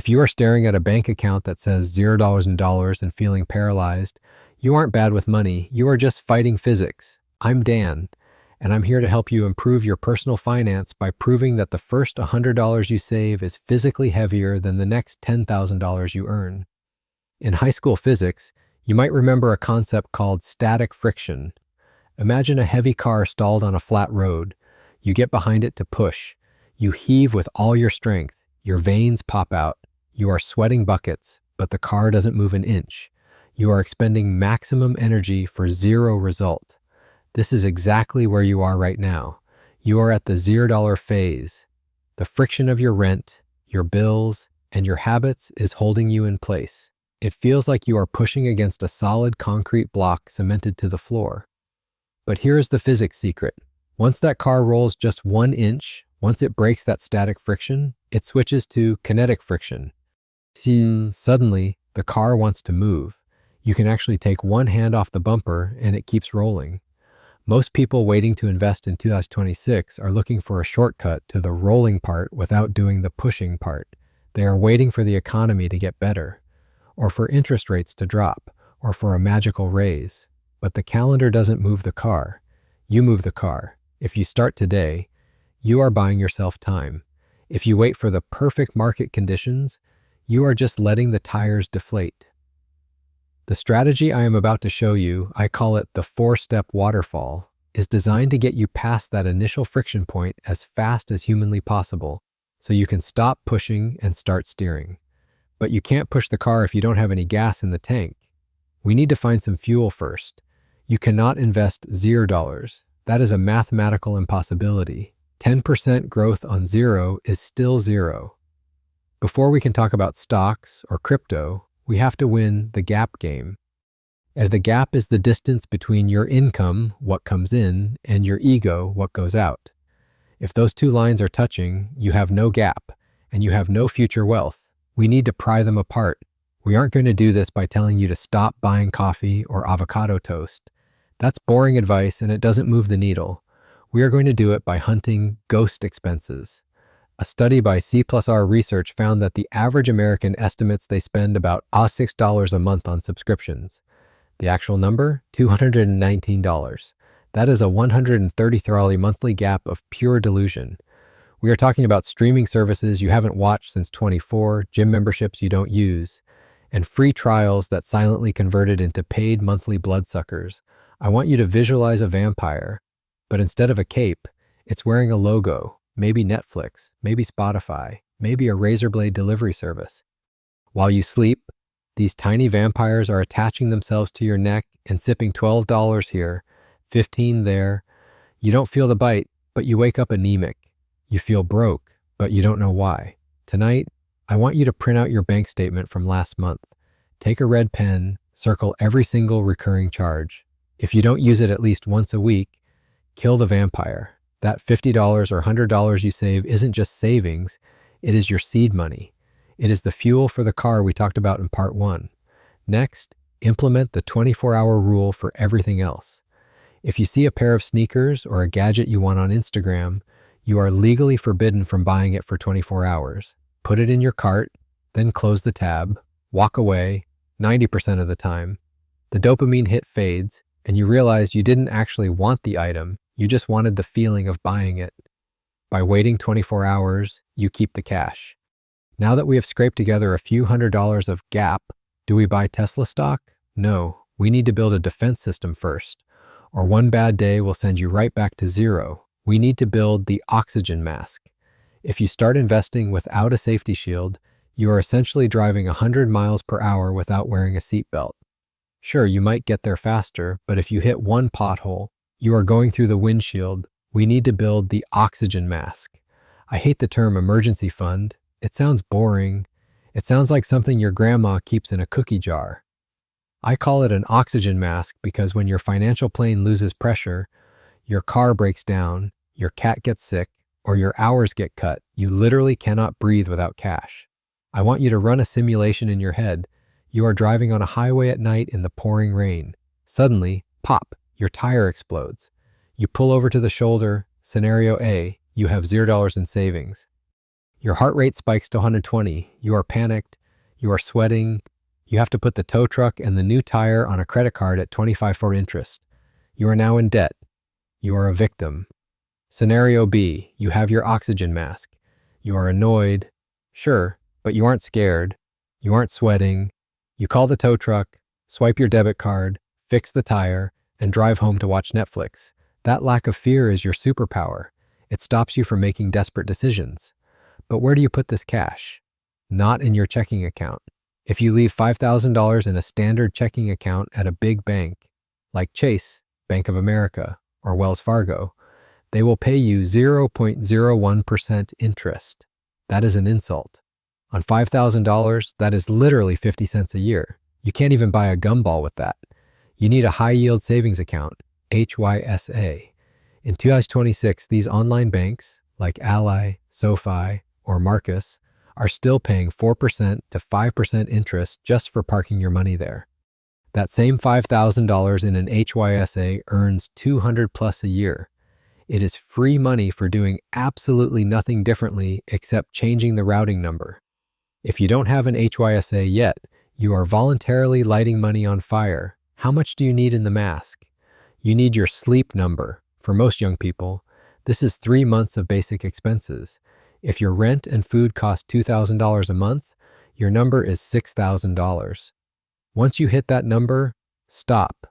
If you are staring at a bank account that says $0 in dollars and feeling paralyzed, you aren't bad with money, you are just fighting physics. I'm Dan, and I'm here to help you improve your personal finance by proving that the first $100 you save is physically heavier than the next $10,000 you earn. In high school physics, you might remember a concept called static friction. Imagine a heavy car stalled on a flat road. You get behind it to push. You heave with all your strength. Your veins pop out. You are sweating buckets, but the car doesn't move an inch. You are expending maximum energy for zero result. This is exactly where you are right now. You are at the $0 phase. The friction of your rent, your bills, and your habits is holding you in place. It feels like you are pushing against a solid concrete block cemented to the floor. But here is the physics secret. Once that car rolls just 1 inch, once it breaks that static friction, it switches to kinetic friction. Suddenly, the car wants to move. You can actually take one hand off the bumper and it keeps rolling. Most people waiting to invest in 2026 are looking for a shortcut to the rolling part without doing the pushing part. They are waiting for the economy to get better, or for interest rates to drop, or for a magical raise. But the calendar doesn't move the car. You move the car. If you start today, you are buying yourself time. If you wait for the perfect market conditions, you are just letting the tires deflate. The strategy I am about to show you, I call it the 4-step waterfall, is designed to get you past that initial friction point as fast as humanly possible, so you can stop pushing and start steering. But you can't push the car if you don't have any gas in the tank. We need to find some fuel first. You cannot invest $0. That is a mathematical impossibility. 10% growth on zero is still zero. Before we can talk about stocks or crypto, we have to win the gap game. As the gap is the distance between your income, what comes in, and your ego, what goes out. If those two lines are touching, you have no gap, and you have no future wealth. We need to pry them apart. We aren't going to do this by telling you to stop buying coffee or avocado toast. That's boring advice and it doesn't move the needle. We are going to do it by hunting ghost expenses. A study by C+R Research found that the average American estimates they spend about $6 a month on subscriptions. The actual number? $219. That is a $133 monthly gap of pure delusion. We are talking about streaming services you haven't watched since 24, gym memberships you don't use, and free trials that silently converted into paid monthly bloodsuckers. I want you to visualize a vampire, but instead of a cape, it's wearing a logo, maybe Netflix, maybe Spotify, maybe a razor blade delivery service. While you sleep, these tiny vampires are attaching themselves to your neck and sipping $12 here, $15 there. You don't feel the bite, but you wake up anemic. You feel broke, but you don't know why. Tonight, I want you to print out your bank statement from last month. Take a red pen, circle every single recurring charge. If you don't use it at least once a week, kill the vampire. That $50 or $100 you save isn't just savings, it is your seed money. It is the fuel for the car we talked about in part 1. Next, implement the 24-hour rule for everything else. If you see a pair of sneakers or a gadget you want on Instagram, you are legally forbidden from buying it for 24 hours. Put it in your cart, then close the tab, walk away, 90% of the time. The dopamine hit fades, and you realize you didn't actually want the item, you just wanted the feeling of buying it. By waiting 24 hours, you keep the cash. Now that we have scraped together a few $100s of gap, do we buy Tesla stock? No, we need to build a defense system first, or one bad day will send you right back to zero. We need to build the oxygen mask. If you start investing without a safety shield, you are essentially driving 100 miles per hour without wearing a seatbelt. Sure, you might get there faster, but if you hit one pothole, you are going through the windshield. We need to build the oxygen mask. I hate the term emergency fund. It sounds boring. It sounds like something your grandma keeps in a cookie jar. I call it an oxygen mask because when your financial plane loses pressure, your car breaks down, your cat gets sick, or your hours get cut, you literally cannot breathe without cash. I want you to run a simulation in your head. You are driving on a highway at night in the pouring rain. Suddenly, pop, your tire explodes. You pull over to the shoulder. Scenario A, you have $0 in savings. Your heart rate spikes to 120. You are panicked. You are sweating. You have to put the tow truck and the new tire on a credit card at 25 for interest. You are now in debt. You are a victim. Scenario B, you have your oxygen mask. You are annoyed. Sure, but you aren't scared. You aren't sweating. You call the tow truck, swipe your debit card, fix the tire, and drive home to watch Netflix. That lack of fear is your superpower. It stops you from making desperate decisions. But where do you put this cash? Not in your checking account. If you leave $5,000 in a standard checking account at a big bank, like Chase, Bank of America, or Wells Fargo, they will pay you 0.01% interest. That is an insult. On $5,000, that is literally 50 cents a year. You can't even buy a gumball with that. You need a high-yield savings account, HYSA. In 2026, these online banks, like Ally, SoFi, or Marcus, are still paying 4% to 5% interest just for parking your money there. That same $5,000 in an HYSA earns $200 plus a year. It is free money for doing absolutely nothing differently except changing the routing number. If you don't have an HYSA yet, you are voluntarily lighting money on fire. How much do you need in the mask? You need your sleep number. For most young people, this is 3 months of basic expenses. If your rent and food cost $2,000 a month, your number is $6,000. Once you hit that number, stop.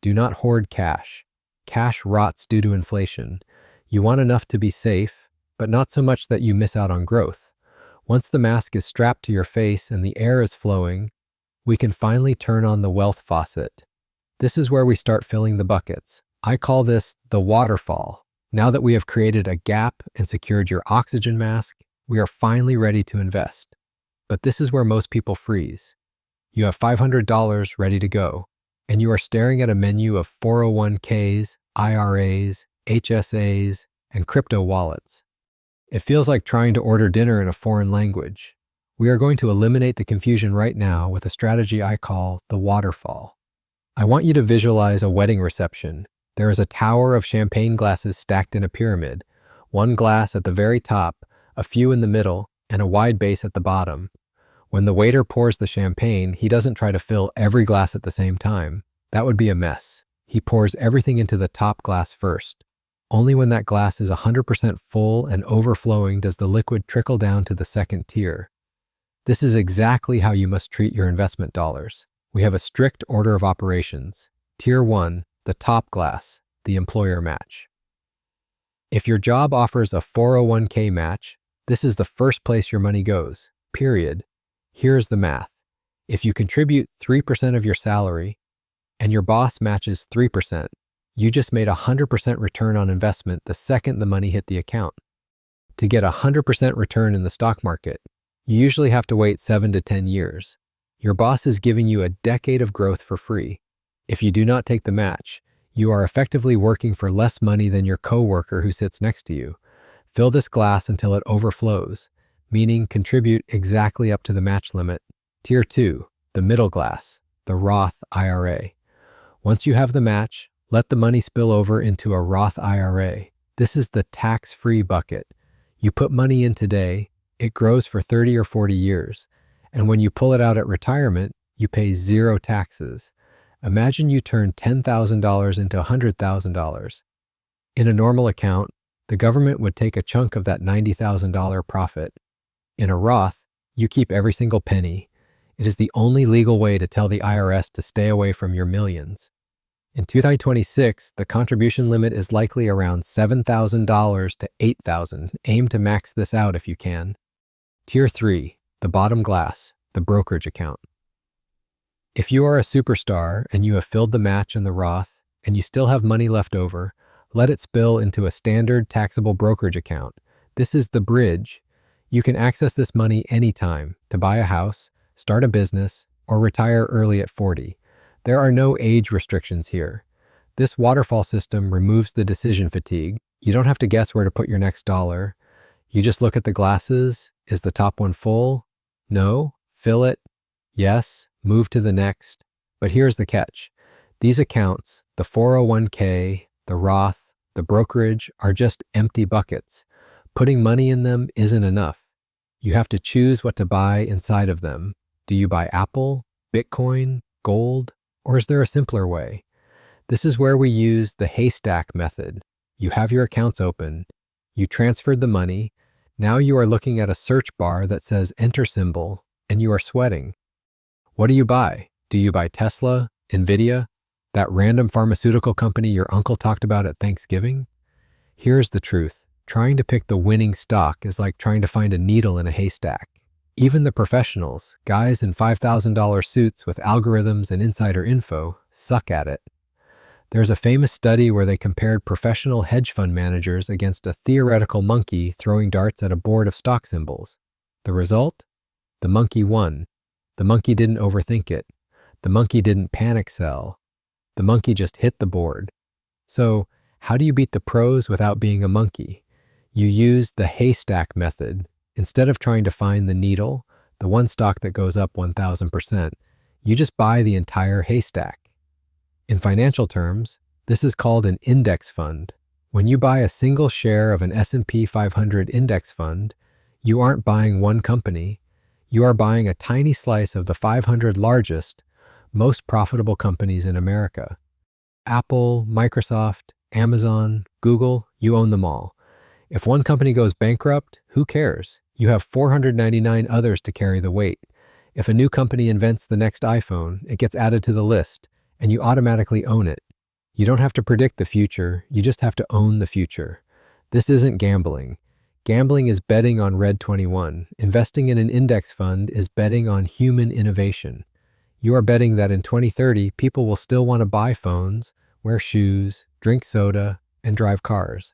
Do not hoard cash. Cash rots due to inflation. You want enough to be safe, but not so much that you miss out on growth. Once the mask is strapped to your face and the air is flowing, we can finally turn on the wealth faucet. This is where we start filling the buckets. I call this the waterfall. Now that we have created a gap and secured your oxygen mask, we are finally ready to invest. But this is where most people freeze. You have $500 ready to go, and you are staring at a menu of 401ks, IRAs, HSAs, and crypto wallets. It feels like trying to order dinner in a foreign language. We are going to eliminate the confusion right now with a strategy I call the waterfall. I want you to visualize a wedding reception. There is a tower of champagne glasses stacked in a pyramid, one glass at the very top, a few in the middle, and a wide base at the bottom. When the waiter pours the champagne, he doesn't try to fill every glass at the same time. That would be a mess. He pours everything into the top glass first. Only when that glass is 100% full and overflowing does the liquid trickle down to the second tier. This is exactly how you must treat your investment dollars. We have a strict order of operations. Tier 1, the top glass, the employer match. If your job offers a 401k match, this is the first place your money goes, period. Here's the math. If you contribute 3% of your salary and your boss matches 3%, you just made a 100% return on investment the second the money hit the account. To get a 100% return in the stock market, you usually have to wait 7 to 10 years. Your boss is giving you a decade of growth for free. If you do not take the match, you are effectively working for less money than your coworker who sits next to you. Fill this glass until it overflows, meaning contribute exactly up to the match limit. Tier 2, the middle glass, the Roth IRA. Once you have the match, let the money spill over into a Roth IRA. This is the tax-free bucket. You put money in today, it grows for 30 or 40 years, and when you pull it out at retirement, you pay zero taxes. Imagine you turn $10,000 into $100,000. In a normal account, the government would take a chunk of that $90,000 profit. In a Roth, you keep every single penny. It is the only legal way to tell the IRS to stay away from your millions. In 2026, the contribution limit is likely around $7,000 to $8,000. Aim to max this out if you can. Tier 3, the bottom glass, the brokerage account. If you are a superstar and you have filled the match in the Roth and you still have money left over, let it spill into a standard taxable brokerage account. This is the bridge. You can access this money anytime to buy a house, start a business, or retire early at 40. There are no age restrictions here. This waterfall system removes the decision fatigue. You don't have to guess where to put your next dollar. You just look at the glasses. Is the top one full? No? Fill it? Yes? Move to the next. But here's the catch. These accounts, the 401k, the Roth, the brokerage, are just empty buckets. Putting money in them isn't enough. You have to choose what to buy inside of them. Do you buy Apple, Bitcoin, gold, or is there a simpler way? This is where we use the haystack method. You have your accounts open, you transferred the money, now you are looking at a search bar that says enter symbol, and you are sweating. What do you buy? Do you buy Tesla, Nvidia, that random pharmaceutical company your uncle talked about at Thanksgiving? Here's the truth. Trying to pick the winning stock is like trying to find a needle in a haystack. Even the professionals, guys in $5,000 suits with algorithms and insider info, suck at it. There's a famous study where they compared professional hedge fund managers against a theoretical monkey throwing darts at a board of stock symbols. The result? The monkey won. The monkey didn't overthink it. The monkey didn't panic sell. The monkey just hit the board. So, how do you beat the pros without being a monkey? You use the haystack method. Instead of trying to find the needle, the one stock that goes up 1,000%, you just buy the entire haystack. In financial terms, this is called an index fund. When you buy a single share of an S&P 500 index fund, you aren't buying one company. You are buying a tiny slice of the 500 largest, most profitable companies in America. Apple, Microsoft, Amazon, Google, you own them all. If one company goes bankrupt, who cares? You have 499 others to carry the weight. If a new company invents the next iPhone, it gets added to the list, and you automatically own it. You don't have to predict the future, you just have to own the future. This isn't gambling. Gambling is betting on Red 21. Investing in an index fund is betting on human innovation. You are betting that in 2030, people will still want to buy phones, wear shoes, drink soda, and drive cars.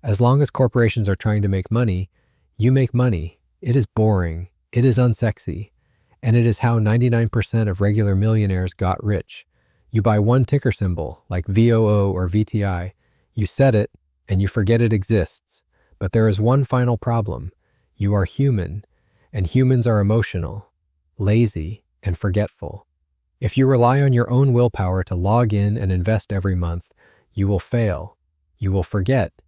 As long as corporations are trying to make money, you make money. It is boring, it is unsexy, and it is how 99% of regular millionaires got rich. You buy one ticker symbol, like VOO or VTI, you set it, and you forget it exists. But there is one final problem. You are human, and humans are emotional, lazy, and forgetful. If you rely on your own willpower to log in and invest every month, you will fail. You will forget.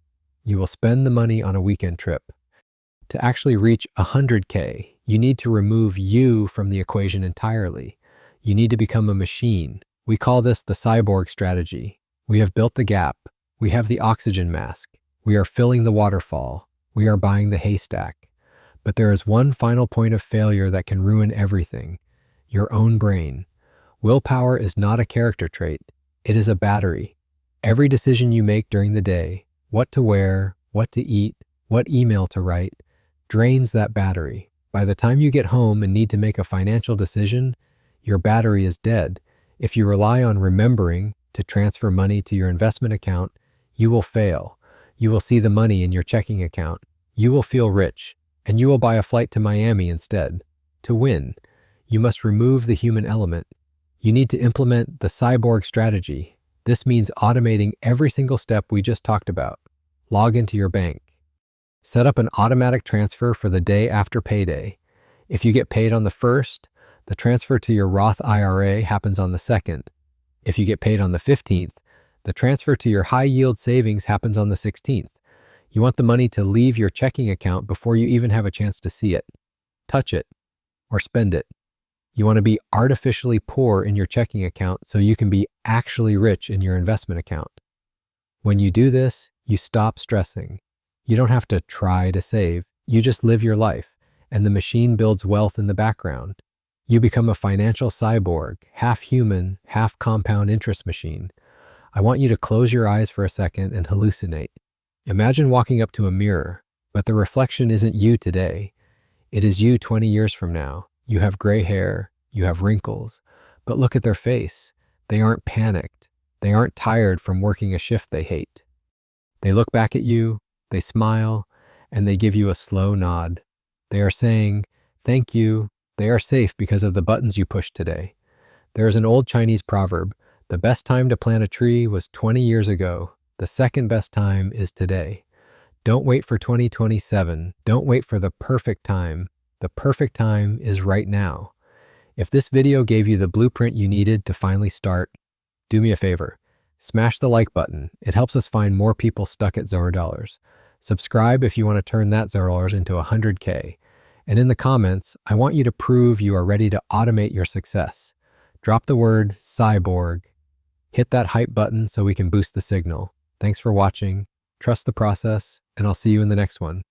You will spend the money on a weekend trip. To actually reach 100K, you need to remove you from the equation entirely. You need to become a machine. We call this the cyborg strategy. We have built the gap. We have the oxygen mask. We are filling the waterfall. We are buying the haystack. But there is one final point of failure that can ruin everything. Your own brain. Willpower is not a character trait. It is a battery. Every decision you make during the day, what to wear, what to eat, what email to write, drains that battery. By the time you get home and need to make a financial decision, your battery is dead. If you rely on remembering to transfer money to your investment account, you will fail. You will see the money in your checking account. You will feel rich, and you will buy a flight to Miami instead. To win, you must remove the human element. You need to implement the cyborg strategy. This means automating every single step we just talked about. Log into your bank. Set up an automatic transfer for the day after payday. If you get paid on the 1st, the transfer to your Roth IRA happens on the 2nd. If you get paid on the 15th, the transfer to your high-yield savings happens on the 16th. You want the money to leave your checking account before you even have a chance to see it, touch it, or spend it. You want to be artificially poor in your checking account so you can be actually rich in your investment account. When you do this, you stop stressing. You don't have to try to save. You just live your life, and the machine builds wealth in the background. You become a financial cyborg, half human, half compound interest machine. I want you to close your eyes for a second and hallucinate. Imagine walking up to a mirror, but the reflection isn't you today. It is you 20 years from now. You have gray hair, you have wrinkles, but look at their face. They aren't panicked. They aren't tired from working a shift they hate. They look back at you, they smile, and they give you a slow nod. They are saying, "Thank you." They are safe because of the buttons you pushed today. There is an old Chinese proverb, "The best time to plant a tree was 20 years ago. The second best time is today." Don't wait for 2027. Don't wait for the perfect time. The perfect time is right now. If this video gave you the blueprint you needed to finally start, do me a favor. Smash the like button. It helps us find more people stuck at $0. Subscribe if you want to turn that $0 into 100K. And in the comments, I want you to prove you are ready to automate your success. Drop the word cyborg. Hit that hype button so we can boost the signal. Thanks for watching. Trust the process, and I'll see you in the next one.